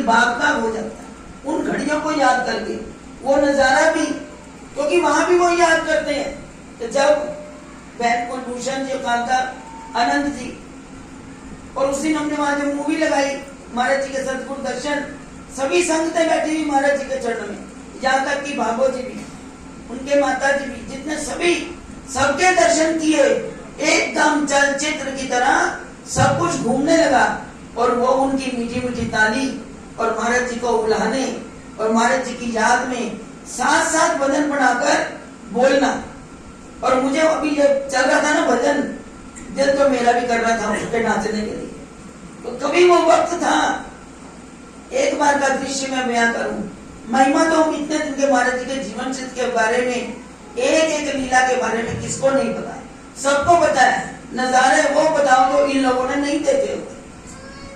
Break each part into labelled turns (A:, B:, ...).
A: दिल बाग बाग हो जाता है उन घड़ियों को याद करके, वो नजारा भी, क्योंकि वहां भी वो याद करते हैं। तो जब बहन कुलभूषण जी, कांता आनंद जी, और उसी दिन हमने वहां जो मूवी लगाई महाराज जी के सतगुरु दर्शन, सभी संगतें बैठी हुई महाराज जी के चरणों में, यहाँ तक कि भागो जी भी, उनके माता जी भी, जितने सभी, सबके दर्शन किए। एकदम चलचित्र की तरह सब कुछ घूमने लगा, और वो उनकी मीठी मीठी ताली और महाराज जी को बुलाने और महाराज जी की याद में साथ साथ भजन बनाकर बोलना। और मुझे अभी ये चल रहा था ना भजन, दिल तो मेरा भी कर रहा था उसके नाचने के लिए। तो कभी वो वक्त था, एक बार का दृश्य मैं बयां करूं, महिमा तो हम इतने दिन के महाराज जी के जीवन चित्र के बारे में, एक एक लीला के बारे में किसको नहीं पता है, सबको पता है। नजारे वो बताओ तो इन लोगों ने नहीं देखे होते,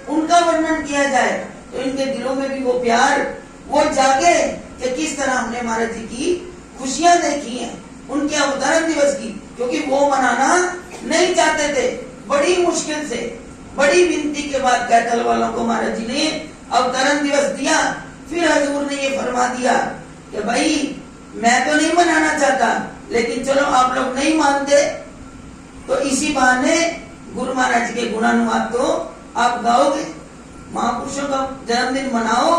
A: उनका वर्णन किया जाए तो इनके दिलों में भी वो प्यार वो जागे कि किस तरह हमने महाराज जी की खुशियां देखी हैं, उनके अवतरण दिवस की, क्योंकि वो मनाना नहीं चाहते थे। बड़ी मुश्किल से, बड़ी विनती के बाद कैथल वालों को महाराज जी ने अवतरण दिवस दिया। फिर हजूर ने ये फरमा दिया कि भाई मैं तो नहीं मनाना चाहता, लेकिन चलो आप लोग नहीं मानते तो इसी बहाने गुरु महाराज जी के गुणानुवाद तो आप गाओगे। महापुरुषों का जन्मदिन मनाओ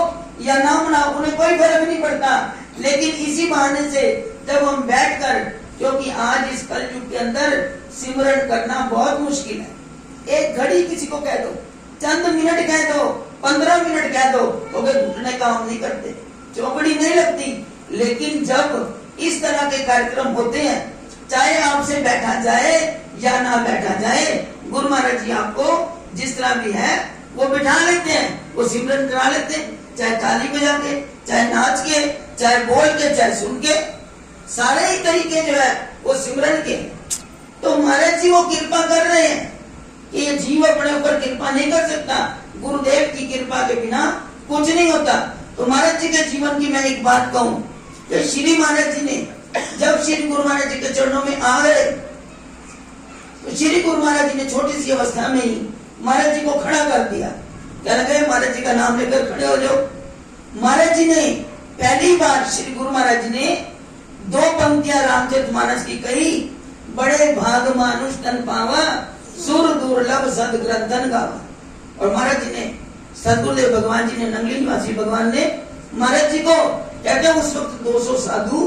A: या ना मनाओ, उन्हें कोई फर्क नहीं पड़ता, लेकिन इसी बहाने से जब हम बैठकर, क्योंकि आज इस कलयुग के अंदर सिमरन करना बहुत मुश्किल है। एक घड़ी किसी को कह दो, चंद मिनट कह दो, 15 मिनट कह दो, तो वे घुटने काम नहीं करते, चौकड़ी नहीं लगती। लेकिन जब इस तरह के कार्यक्रम होते हैं, चाहे आपसे बैठा जाए या ना बैठा जाए, गुरु महाराज जी आपको जिस तरह भी है वो बिठा लेते हैं, वो सिमरन करा लेते हैं, चाहे ताली बजा के, चाहे नाच के, चाहे बोल के, चाहे सुन के, सारे ही तरीके जो है वो सिमरन के। तो महाराज जी वो कृपा कर रहे हैं कि ये जीव अपने ऊपर कृपा नहीं कर सकता, गुरुदेव की कृपा के बिना कुछ नहीं होता। तो महाराज जी के जीवन की मैं एक बात कहूं कि श्री महाराज जी ने जब श्री गुरु महाराज जी के चरणों में आ गए, तो श्री गुरु महाराज जी ने छोटी सी अवस्था में ही महाराज जी को खड़ा कर दिया। क्या लगे महाराज जी का नाम लेकर खड़े हो जाओ। महाराज जी ने पहली बार श्री गुरु महाराज जी ने 2 पंक्तियां रामचरितमानस की कही, बड़े भाग मानुष तन पावा, सुर दुर्लभ सद ग्रंथन गावा। और महाराज जी ने, सदगुरुदेव भगवान जी ने, नंगली निवासी भगवान ने महाराज जी को, कहते हैं उस वक्त 200 साधु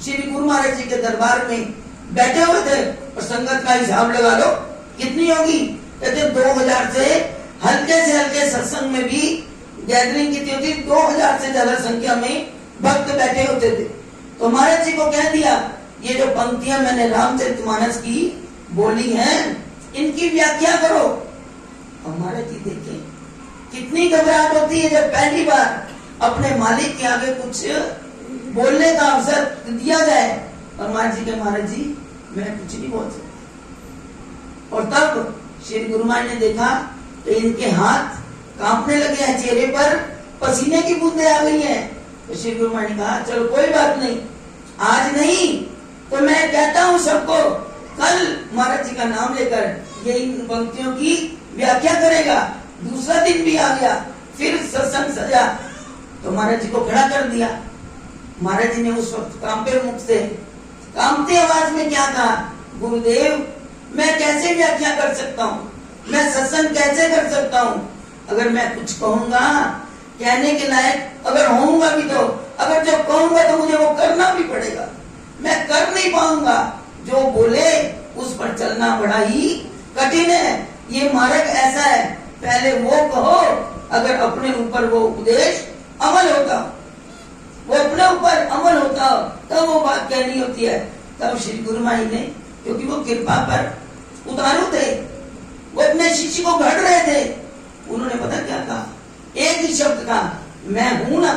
A: श्री गुरु महाराज जी के दरबार में बैठे हुए थे, और संगत का हिसाब लगा लो कितनी होगी। कहते 2000 से हल्के सत्संग में भी गैदरिंग कितनी होती, 2000 से ज्यादा संख्या में भक्त बैठे होते थे। तो महाराज जी को कह दिया, ये जो पंक्तियां मैंने रामचरितमानस की बोली हैं, इनकी व्याख्या करो। और महाराज जी देखें कितनी घबराहट होती है जब पहली बार अपने मालिक के आगे कुछ बोलने का अवसर दिया जाए। और महाराज जी के, महाराज जी मैं कुछ नहीं बोल सकता। और तब श्री गुरु महाराज ने देखा तो इनके हाथ कांपने लगे हैं, चेहरे पर पसीने की बूंदें आ गई हैं। तो श्री गुरु महाराज ने कहा चलो कोई बात नहीं, आज नहीं तो मैं कहता हूं सबको, कल महाराज जी का नाम लेकर ये इन पंक्तियों की व्याख्या करेगा। दूसरा दिन भी आ गया, फिर सत्संग सजा, तो महाराज जी को खड़ा कर दिया। महाराज जी ने उस वक्त कांपे मुख से, कांपती आवाज में क्या कहा, गुरुदेव मैं कैसे व्याख्या कर सकता हूँ, मैं सत्संग कैसे कर सकता हूँ, अगर मैं कुछ कहूंगा कहने के लायक अगर होऊंगा भी तो, अगर जो कहूंगा तो मुझे वो करना भी पड़ेगा, मैं कर नहीं पाऊंगा। जो बोले उस पर चलना बड़ा ही कठिन है। ये मार्ग ऐसा है, पहले वो कहो, अगर अपने ऊपर वो उपदेश अमल होता, वो अपने ऊपर अमल होता तब वो बात कहनी होती है। तब श्री गुरु महाराज ने, क्योंकि वो कृपा पर उतारू थे, वो अपने शिष्य को घड़ रहे थे, उन्होंने पता क्या कहा, एक ही शब्द कहा, मैं हूं ना।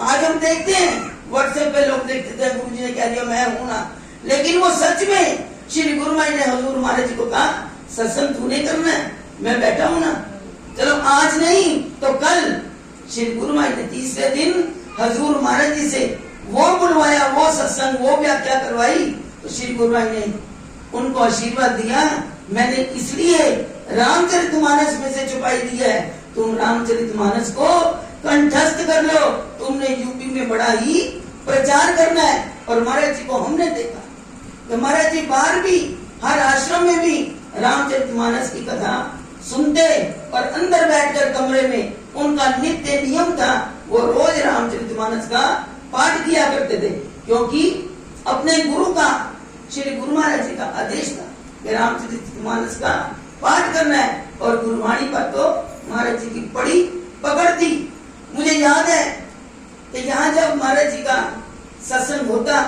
A: आज हम देखते हैं व्हाट्सएप पे लोग देखते थे गुरु जी ने कह दिया मैं हूं ना, लेकिन वो सच में श्री गुरु महाराज ने हजूर महाराज जी को कहा सत्संग तूने करना है, मैं बैठा हूं ना, चलो आज नहीं तो कल। श्री गुरु महाराज ने तीसरे दिन हजूर महाराज जी से वो बुलवाया, वो सत्संग, वो व्याख्या करवाई। तो श्री गुरु महाराज ने उनको आशीर्वाद दिया, मैंने इसलिए रामचरितमानस में से छुपाई दी है, तुम रामचरितमानस को कंठस्थ कर लो, तुमने यूपी में बड़ा ही प्रचार करना है। और महाराज जी को हमने देखा तो महाराज जी बाहर भी हर आश्रम में भी रामचरितमानस की कथा सुनते और अंदर बैठकर कमरे में उनका नित्य नियम था, वो रोज रामचरितमानस का पाठ किया करते थे, क्योंकि अपने गुरु का, श्री गुरु महाराज जी का आदेश था कि रामचरितमानस का पाठ करना है। और गुरुवाणी पर तो महाराज जी की बड़ी पकड़ थी। मुझे याद है कि यहाँ जब महाराज जी का सत्संग होता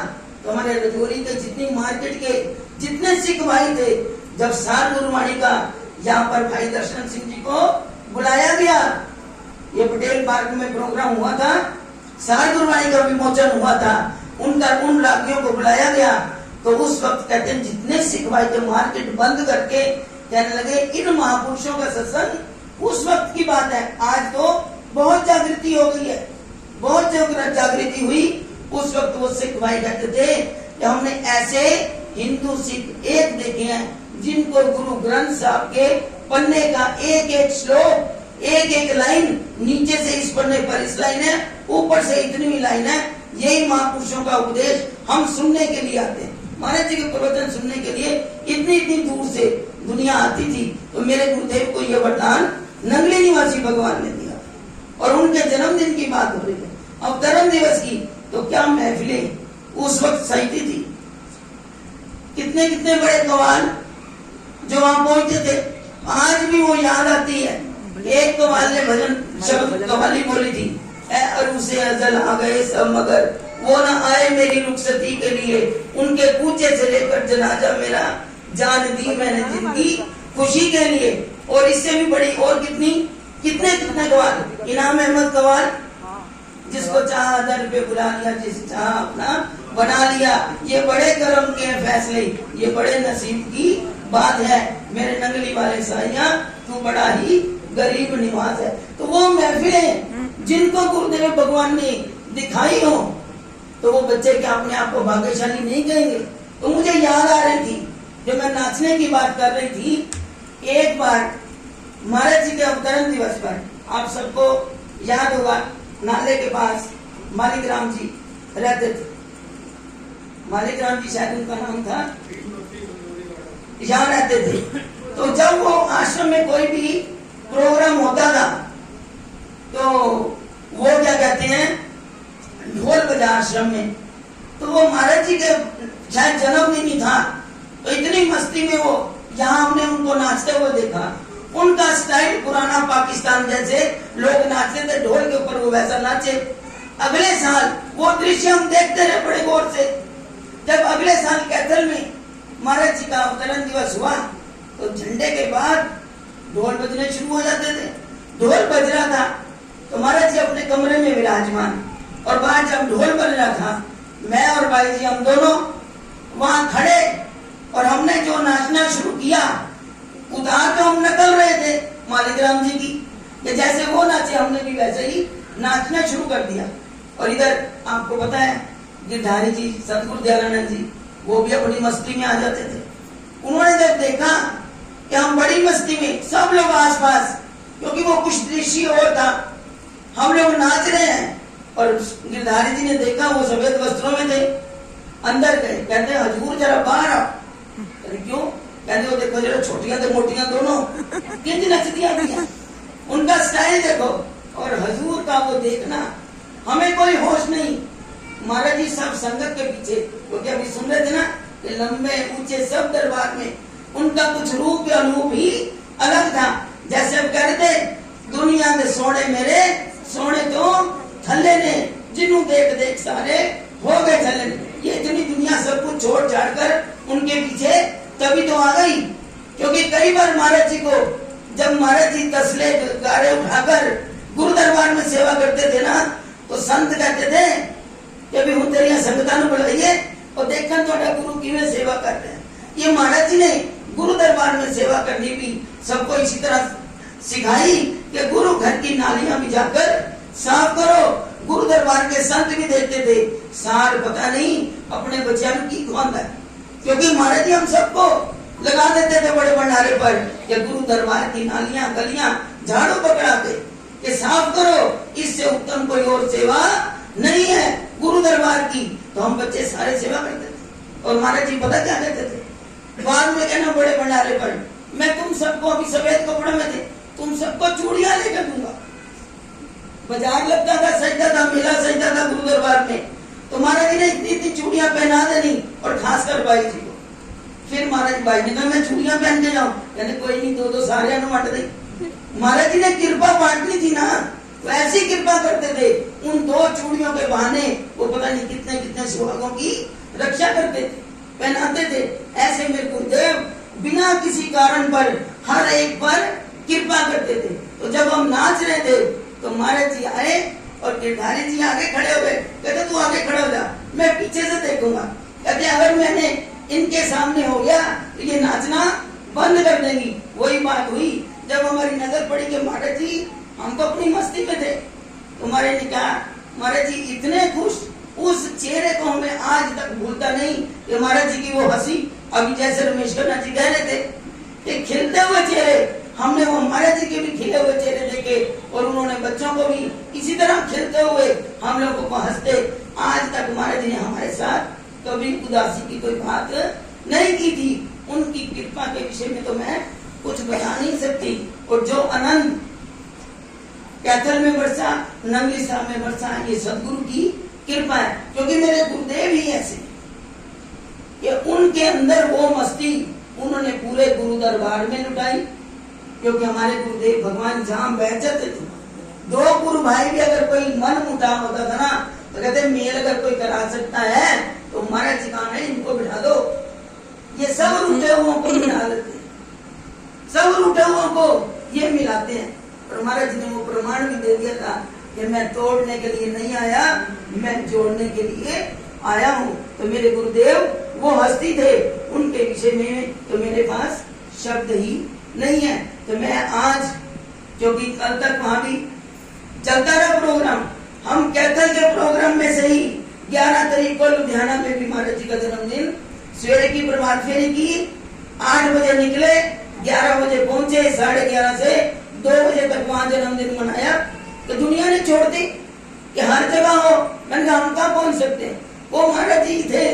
A: तो हमारे रजौरी के जितनी मार्केट के जितने सिख भाई थे, जब सार गुरुवाणी का यहाँ पर भाई दर्शन सिंह जी को बुलाया गया, ये पटेल पार्क में प्रोग्राम हुआ था, सार गुरुवाणी का विमोचन हुआ था, उन रागियों को बुलाया गया, तो उस वक्त कहते हैं जितने सिख भाई थे मार्केट बंद करके कहने लगे इन महापुरुषों का सत्संग। उस वक्त की बात है, आज तो बहुत जागृति हो गई है, बहुत जागृति हुई। उस वक्त वो सिख भाई कहते थे कि हमने ऐसे हिंदू सिख एक देखे हैं जिनको गुरु ग्रंथ साहब के पन्ने का एक एक श्लोक, एक एक लाइन, नीचे से इस पन्ने पर इस लाइन है, ऊपर से इतनी लाइन है, यही महापुरुषों का उपदेश हम सुनने के लिए आते हैं। महाराज जी के प्रवचन सुनने के लिए इतनी इतनी दूर से दुनिया आती थी। तो मेरे गुरुदेव को यह वरदान नंगली निवासी भगवान ने दिया। और उनके जन्मदिन की बात हो रही है, अवतरण दिवस की, तो क्या महफिलें उस वक्त सही थी। कितने कितने बड़े कवाल जो वहां पहुंचे थे, आज भी वो याद आती है। एक कवाल ने भजन शब्द कवाली बोली थी, अरु से अजल आ गए सब मगर वो न आए मेरी रुखसती के लिए, उनके कूचे से लेकर जनाजा मेरा जान दी मैंने जिंदगी खुशी के लिए। और इससे भी बड़ी और कितने कवाल, इनाम अहमद कवाल, जिसको चाह दर पे बुला लिया, जिस चाह अपना बना लिया, ये बड़े कर्म के फैसले, ये बड़े नसीब की बात है, मेरे नंगली वाले साइया तू बड़ा ही गरीब निवास है। तो वो महफिलें जिनको गुरुदेव भगवान ने दिखाई हो, तो वो बच्चे क्या अपने आप को भाग्यशाली नहीं कहेंगे। तो मुझे याद आ रही थी जब मैं नाचने की बात कर रही थी, एक बार महाराज जी के अवतरण दिवस पर, आप सबको याद होगा, नाले के पास मालिकराम जी रहते थे, मालिकराम जी शायद उनका नाम था, यहाँ रहते थे। तो जब वो आश्रम में कोई भी प्रोग्राम होता था तो वो क्या कहते हैं, ढोल बजा आश्रम में। तो वो महाराज जी के शायद जन्मदिन ही था, तो इतनी मस्ती में वो, यहाँ हमने उनको नाचते हुए देखा, उनका स्टाइल पुराना पाकिस्तान जैसे लोग नाचते थे ढोल के ऊपर, वो वैसा नाचे। अगले साल वो दृश्य हम देखते रहे बड़े गौर से। जब अगले साल कैथल में महाराज जी का अवतरण दिवस हुआ तो झंडे के बाद ढोल बजने शुरू हो जाते थे। ढोल बज रहा था तो महाराज जी अपने कमरे में विराजमान, और बाहर जब ढोल बज रहा था, मैं और भाई जी हम दोनों वहां खड़े, और हमने जो नाचना शुरू किया, उधार तो हम नकल रहे थे मालिकराम जी की, कि जैसे वो नाचे हमने भी वैसे ही नाचना शुरू कर दिया। और इधर आपको पता है गिरधारी जी, सतगुरु दयानंद जी, वो भी अपनी मस्ती में आ जाते थे। उन्होंने जब देखा कि हम बड़ी मस्ती में, सब लोग आसपास, क्योंकि वो कुछ दृश्य और था, हम लोग नाच रहे हैं, और गिरधारी जी ने देखा, वो सफेद वस्त्रों में थे, अंदर गए, कहते हजूर जरा बाहर आओ। क्यों? कहते वो देखो जरा छोटियां तो मोटियां दोनों कितनी नचतियां भी, उनका स्टाइल देखो, और हजूर का वो देखना, हमें कोई होश नहीं। महाराज जी सब संगत के पीछे, क्योंकि अभी सुन रहे थे ना कि लंबे ऊंचे सब दरबार में, उनका कुछ रूप या अनूप ही अलग था। जैसे अब कह रहे थे, दुनिया में सोने मेरे सोने तो थल्ले ने, जिन्हों देख देख सारे हो गए थल्ले ने। ये इतनी दुनिया सब कुछ छोड़ छाड़ कर उनके पीछे तभी तो आ गई। क्योंकि कई बार महाराज जी को, जब महाराज जी तसले गाड़े उठाकर गुरु दरबार में सेवा करते थे ना, तो संत कहते थे कि अभी हूं तेरिया संगतां नूं बुलाइए और देखन तोड़ा गुरु किवें सेवा कर रहे हैं। ये महाराज जी ने गुरु दरबार में सेवा करनी भी सबको इसी तरह सिखाई कि गुरु घर की नालियां भी जाकर साफ करो। गुरु दरबार के संत भी देखते थे, सार पता नहीं अपने बच्चों की कौन है, क्योंकि महाराज जी हम सबको लगा देते थे बड़े भंडारे पर कि गुरु दरबार की नालियां गलियां झाड़ू पकड़ाते कि साफ करो, इससे इससे उत्तम कोई और सेवा नहीं है गुरु दरबार की। तो हम बच्चे सारे सेवा करते थे। और महाराज जी पता क्या कहते थे, बाद में कहना बड़े भंडारे पर मैं तुम सबको, अभी सफेद कपड़े में थे, तुम सबको चूड़ियां लेकर दूंगा। बाजार लगता था, सजता था, मेला सजता था गुरु दरबार में, तो महाराज जी ने इतनी इतनी चूड़ियां पहना देनी, और खासकर भाई जी को। फिर महाराज भाई ने कहा मैं चूड़ियां पहन के जाऊं, कहने कोई नहीं, दो दो सारे बांट दे। महाराज जी ने कृपा बांटनी थी ना, वैसी कृपा करते थे। उन दो चूड़ियों के बहाने वो पता नहीं कितने कितने सुहागों की रक्षा करते थे, पहनाते थे। ऐसे मेरे गुरुदेव बिना किसी कारण पर हर एक पर कृपा करते थे। तो जब हम नाच रहे थे तो महाराज जी आए और गिरधारी जी आगे खड़े हो गए। कहते तू आगे खड़ा हो जा, मैं पीछे से देखूंगा। कहते अगर मैंने इनके सामने हो गया तो ये नाचना बंद कर देंगी। वही बात हुई जब हमारी नजर पड़ी कि महाराज जी हम तो अपनी मस्ती में थे। तो महाराज ने कहा, महाराज जी इतने खुश, उस चेहरे को हमें आज तक भूलता नहीं कि महाराज जी की वो हंसी। अभी जैसे रमेश खन्ना जी कह रहे थे कि खिलते हुए चेहरे, हमने वो महाराज जी के भी खिले हुए चेहरे देखे, और उन्होंने बच्चों को भी इसी तरह खिलते हुए हम लोगों को हंसते। आज तक महाराज जी ने हमारे साथ कभी उदासी की कोई बात नहीं की थी। उनकी कृपा के विषय में तो मैं कुछ बता नहीं सकती। और जो आनंद कैथल में बरसा, नंगली साहब में बरसा, ये सदगुरु की कृपा है। क्योंकि मेरे गुरुदेव ही ऐसे कि उनके अंदर वो मस्ती उन्होंने पूरे गुरु दरबार में लुटाई। क्योंकि हमारे गुरुदेव भगवान जहां बैठ जाते थे, दो गुरु भाई भी अगर कोई मन मुटाव होता था ना, तो कहते मेल अगर कोई करा सकता है तो महाराज जी कहा नहीं, इनको बिठा दो, ये सब रूठे हुओं को मिला लेते, सब रूठे हुओं को ये मिलाते हैं। और महाराज जी ने वो प्रमाण भी दे दिया था कि मैं तोड़ने के लिए नहीं आया, मैं जोड़ने के लिए आया हूँ। तो मेरे गुरुदेव वो हस्ती थे, उनके विषय में तो मेरे पास शब्द ही नहीं है। तो मैं आज, क्योंकि कल तक वहां भी चलता रहा प्रोग्राम, हम कैथल के प्रोग्राम में से ही 11 तारीख को लुधियाना में भी महाराज जी का जन्मदिन, सवेरे की प्रभात फेरी की, 8 बजे निकले, 11 बजे पहुंचे, 11:30 से 2 बजे तक वहां जन्मदिन मनाया। तो दुनिया ने छोड़ दी कि हर जगह हो। मैंने कहा हम कहाँ पहुंच सकते हैं, वो महाराज जी थे।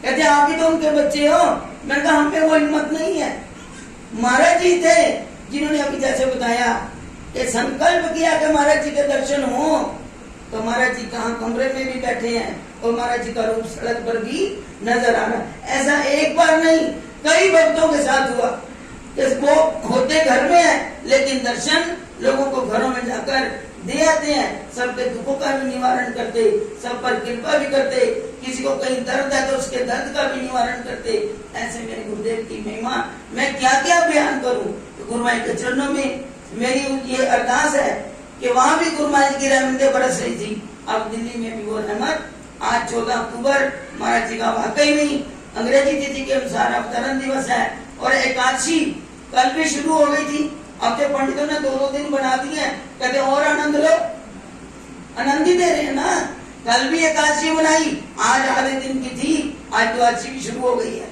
A: कहते आप ही तो उनके बच्चे हो। मैंने कहा हम पे वो हिम्मत नहीं है। महाराज जी थे जिन्होंने अभी जैसे बताया कि संकल्प किया कि महाराज जी के दर्शन हो। तो महाराज जी कहाँ कमरे में भी बैठे हैं और महाराज जी का रूप सड़क पर भी नजर आ रहा है। ऐसा एक बार नहीं, कई भक्तों के साथ हुआ कि वो होते घर में है लेकिन दर्शन लोगों को घरों में जाकर दे आते हैं। सबके दुखों का भी निवारण करते, सब पर कृपा भी करते, किसी को कहीं दर्द है तो उसके दर्द का भी निवारण करते। ऐसे मेरे गुरुदेव की महिमा मैं क्या क्या बयान करूं। तो गुरु माई के चरणों में मेरी ये अरदास है कि वहां भी गुरु माई की रहमतें बरस रही थी, अब दिल्ली में भी वो रहमत। आज 14 अक्टूबर महाराज जी का वाकई में अंग्रेजी तिथि के अनुसार अवतरण दिवस है और एकादशी कल भी शुरू हो गई थी। अब जो पंडितों ने 2-2 दिन बना दिए, कहते और आनंद लो, आनंद ही दे रहे हैं ना। कल भी एकादशी बनाई, आज आधे दिन की थी, आज द्वादशी भी शुरू हो गई है।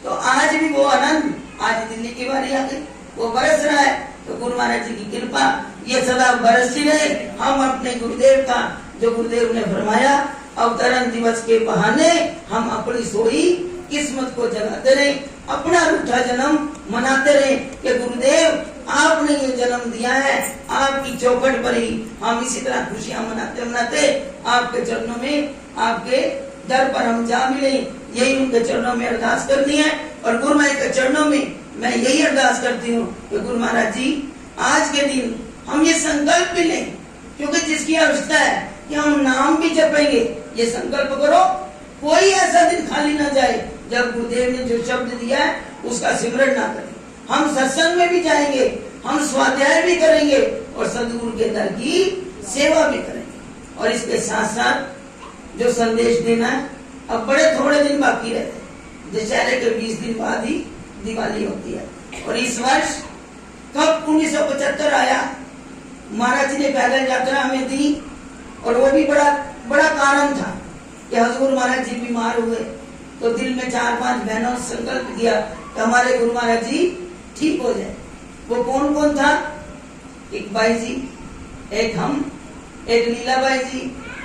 A: तो आज भी वो आनंद, आज दिल्ली की बारी आ गई, वो बरस रहा है। तो गुरु महाराज जी की कृपा ये सदा बरसती रहे। हम अपने गुरुदेव का, जो गुरुदेव ने फरमाया, अवतरण दिवस के बहाने हम अपनी सोई किस्मत को जगाते रहे, अपना रूठा जन्म मनाते रहे कि गुरुदेव आपने ये जन्म दिया है, आपकी चौखट पर ही हम इसी तरह खुशियां मनाते मनाते आपके चरणों में, आपके दर पर हम जा मिले। यही उनके चरणों में अरदास करनी है। और गुरु महाराज के चरणों में मैं यही अरदास करती हूँ कि गुरु महाराज जी आज के दिन हम ये संकल्प भी लें, क्योंकि जिसकी आवश्यकता है कि हम नाम भी जपेंगे, ये संकल्प करो, कोई ऐसा दिन खाली ना जाए जब गुरुदेव ने जो शब्द दिया है उसका सिमरण ना करें। हम सत्संग में भी जाएंगे, हम स्वाध्याय भी करेंगे और सदगुरु के दर की सेवा भी करेंगे। और इसके साथ साथ जो संदेश देना है, अब बड़े थोड़े दिन बाकी रहते हैं, दशहरे के 20 दिन बाद ही दिवाली होती है। और इस वर्ष कब 1975 आया, महाराज जी ने पैदल यात्रा हमें दी और वो भी बड़ा कारण था कि हजूर महाराज जी बीमार हुए तो दिल में 4-5 बहनों से संकल्प किया कि हमारे गुरु महाराज जी ठीक हो जाए। वो कौन कौन था? एक बाई जी, एक हम एक लीलाबाई जी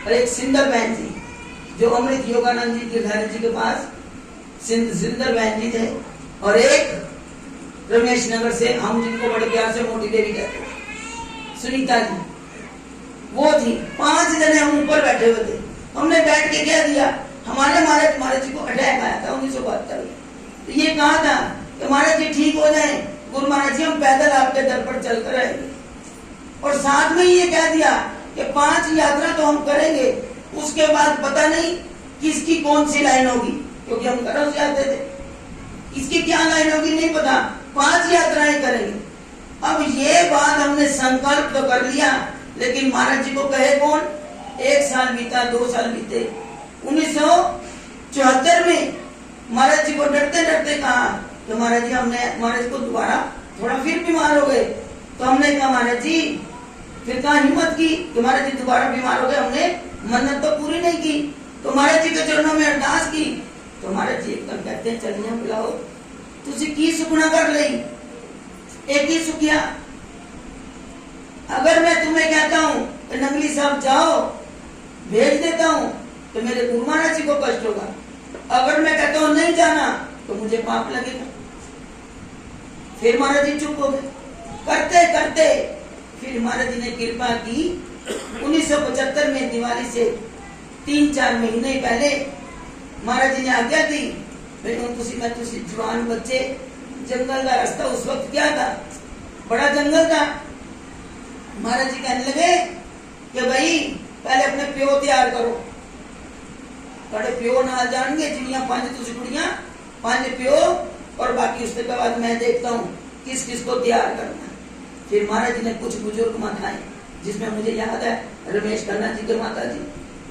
A: और एक सिंदर बहन जी, जो अमृत योगानंद जी गिरधारी जी के पास सिंदर बहन जी थे, और एक रमेश नगर से हम जिनको बड़े प्यार से मोटी देवी कहते हैं, सुनीता जी, वो थी। 5 जने हम ऊपर बैठे हुए थे। हमने बैठ के क्या दिया, हमारे महाराज जी को अटैक आया था 1972 में। तो ये कहा था कि महाराज जी ठीक हो जाए, गुरु महाराज जी हम पैदल आपके दर पर चलकर आएंगे, और साथ में ये कह दिया कि 5 यात्रा तो हम करेंगे, उसके बाद पता नहीं किसकी कौन सी लाइन होगी, क्योंकि हम करम से आते थे, इसकी क्या लाइन होगी नहीं पता, 5 यात्राएं करेंगे। अब ये बात हमने संकल्प तो कर लिया, लेकिन महाराज जी को कहे कौन। 1 साल बीता, 2 साल बीते, 1974 में महाराज जी को डरते डरते कहा तो महाराज जी, हमने महाराज को दोबारा थोड़ा फिर बीमार हो गए, तो हमने कहा महाराज जी, फिर कहा हिम्मत की कि महाराज जी दोबारा बीमार हो गए, हमने मन्नत तो पूरी नहीं की, तो महाराज जी के चरणों में अरदास की, तो महाराज जी एकदम कहते हैं चलिए बुलाओ, तुझे की सुखना कर ली, एक ही सुखिया। अगर मैं तुम्हें कहता हूँ कि नंगली साहब जाओ, भेज देता हूँ, तो मेरे गुरु महाराज जी को कष्ट होगा। अगर मैं कहता हूँ नहीं जाना, तो मुझे पाप लगेगा। फिर महाराज जी चुप हो गए। करते करते फिर महाराज जी ने कृपा की। 1975 में दिवाली से 3-4 महीने पहले महाराज जी ने आज्ञा दी, मैं जवान बच्चे, जंगल का रास्ता उस वक्त क्या था, बड़ा जंगल था। महाराज जी कहने लगे कि भाई पहले अपने प्यो तैयार करो, बड़े प्यो ना जाएंगे, चिड़िया 5 तुझ कुड़िया 5 प्यो, और बाकी उसके बाद मैं देखता हूँ किस किस को तैयार करना है। फिर महाराज जी ने कुछ बुजुर्ग माताएं, जिसमें मुझे याद है रमेश खन्ना जी के माता जी,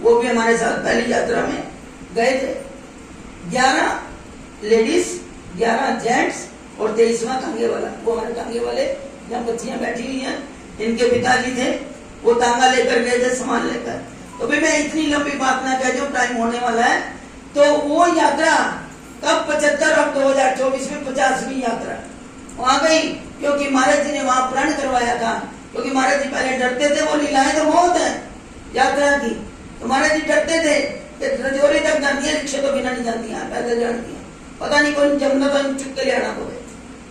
A: वो भी हमारे साथ पहली यात्रा में गए थे। 11 लेडीज, 11 जेंट्स और 23वां तांगे वाला। वो हमारे तांगे वाले जहाँ बच्चियां बैठी हुई हैं, इनके पिताजी थे, वो तांगा लेकर गए थे सामान लेकर। तो भी मैं इतनी लंबी बात ना कह दूं, टाइम होने वाला है। तो वो यात्रा कब 75 और 2024 में 50वीं यात्रा वहां गई, क्योंकि महाराज जी ने वहां प्रण करवाया था। क्योंकि महाराज जी पहले डरते थे, वो लीलाएं तो बहुत है यात्रा की, तो महाराज जी डरते थे कि रजौरी तक जाती है, रिक्शा तो बिना नहीं जाती है, पैदल जाती है, पता नहीं कौन जमना तो चुप के ले आना पड़े।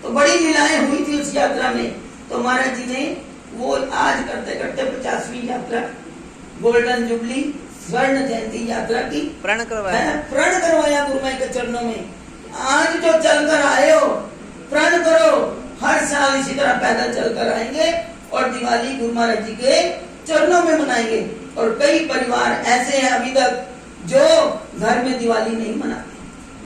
A: तो बड़ी लीलाएं हुई थी उस यात्रा में। तो महाराज जी ने वो आज करते करते 50वीं यात्रा, गोल्डन जुबली, स्वर्ण जयंती यात्रा की
B: प्रण
A: करवाया गुरु माई के चरणों में। आज जो चलकर आए हो, प्रण करो, हर साल इसी तरह पैदल चलकर आएंगे और दिवाली गुरु महाराज जी के चरणों में मनाएंगे। और कई परिवार ऐसे हैं अभी तक जो घर में दिवाली नहीं मनाते,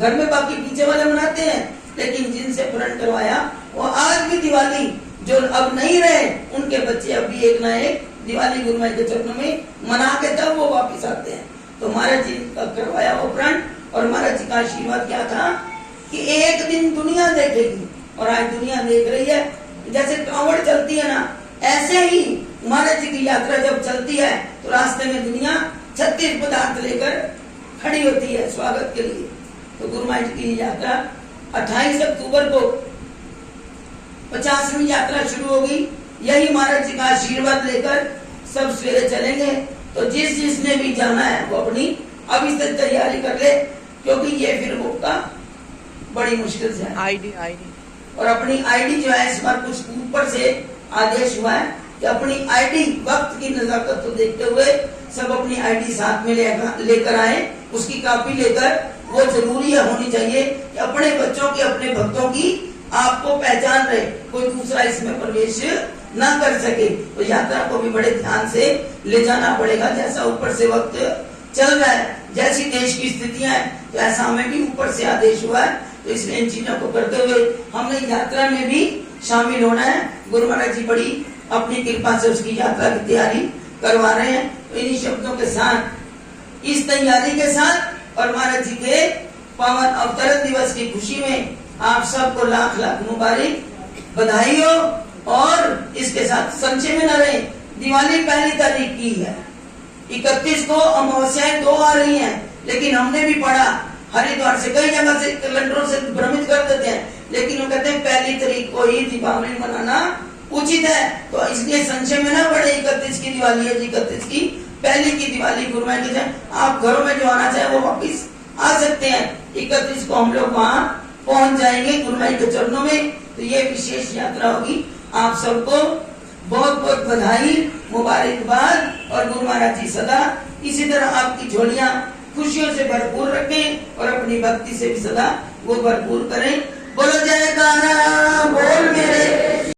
A: घर में बाकी पीछे वाले मनाते हैं, लेकिन जिनसे प्रण करवाया वो आज भी दिवाली, जो अब नहीं रहे उनके बच्चे अब भी एक ना एक दिवाली गुरु माई के चरणों में मना के तब वो वापिस आते हैं। तो महाराज जी का करवाया वो प्रण, और महाराज जी का आशीर्वाद क्या था कि एक दिन दुनिया देखेगी, और आज दुनिया देख रही है। जैसे कांवड़ चलती है ना, ऐसे ही महाराज जी की यात्रा जब चलती है तो रास्ते में दुनिया 36 पदार्थ लेकर खड़ी होती है स्वागत के लिए। तो गुरु माई जी की यात्रा 28 अक्टूबर को 50वीं यात्रा शुरू होगी। यही महाराज जी का आशीर्वाद लेकर सब सवेरे चलेंगे। तो जिसने भी जाना है वो अपनी अभी से तैयारी कर ले, क्योंकि ये फिर होगा बड़ी मुश्किल से
B: आईडी
A: और अपनी आईडी जो है, इस बार कुछ ऊपर से आदेश हुआ है कि अपनी आईडी, वक्त की नजाकत को देखते हुए सब अपनी आईडी साथ में लेकर आए, उसकी कॉपी लेकर। वो जरूरी है, होनी चाहिए कि अपने बच्चों की, अपने भक्तों की आपको पहचान रहे, कोई दूसरा इसमें प्रवेश ना कर सके। तो यात्रा को भी बड़े ध्यान से ले जाना पड़ेगा। जैसा ऊपर से वक्त चल रहा है, जैसी देश की स्थितियां हैं, तो ऐसा हमें भी ऊपर से आदेश हुआ है। तो इसलिए इन चीजों को करते हुए हमने यात्रा में भी शामिल होना है। गुरु महाराज जी बड़ी अपनी कृपा से उसकी यात्रा की तैयारी करवा रहे हैं। तो इन्हीं शब्दों के साथ, इस तैयारी के साथ और महाराज जी के पावन अवतरण दिवस की खुशी में आप सबको लाख लाख मुबारक, बधाई हो। और इसके साथ संचय में न रहे, दिवाली 1 तारीख की है, 31 को अमावस्याएं 2 आ रही हैं, लेकिन हमने भी पढ़ा हरिद्वार से, कई जगह से कैलेंडरों से भ्रमित कर देते हैं, लेकिन वो कहते हैं 1 तारीख को ही दीपावली मनाना उचित है। तो इसलिए संशय में ना पड़े 31 की दिवाली है जी, 31 की पहली की दिवाली गुरु महाराज की जय। आप घरों में जो आना चाहे वो वापिस आ सकते हैं। 31 को हम लोग वहां पहुंच जाएंगे गुरु महाराज के चरणों में। तो ये विशेष यात्रा होगी। आप सबको बहुत बहुत बधाई, मुबारकबाद। और गुरु महाराज जी सदा इसी तरह आपकी झोलियां खुशियों से भरपूर रखें और अपनी भक्ति से भी सदा वो भरपूर करें। बोलो जयकारा बोल मेरे